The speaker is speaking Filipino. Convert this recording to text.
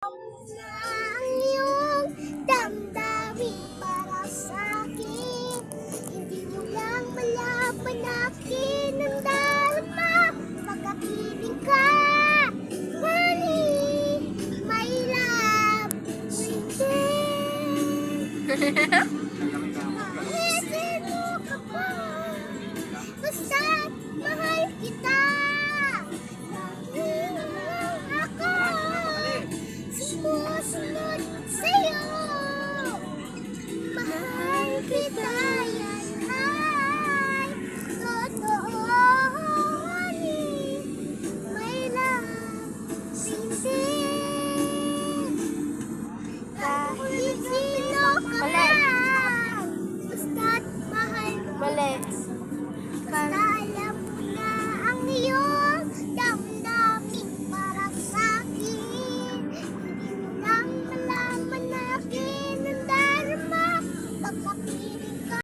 Ang iyong damdamin para sa'kin, hindi mo lang malaman akin ang darama. Pagkapiling ka, honey, my love, within.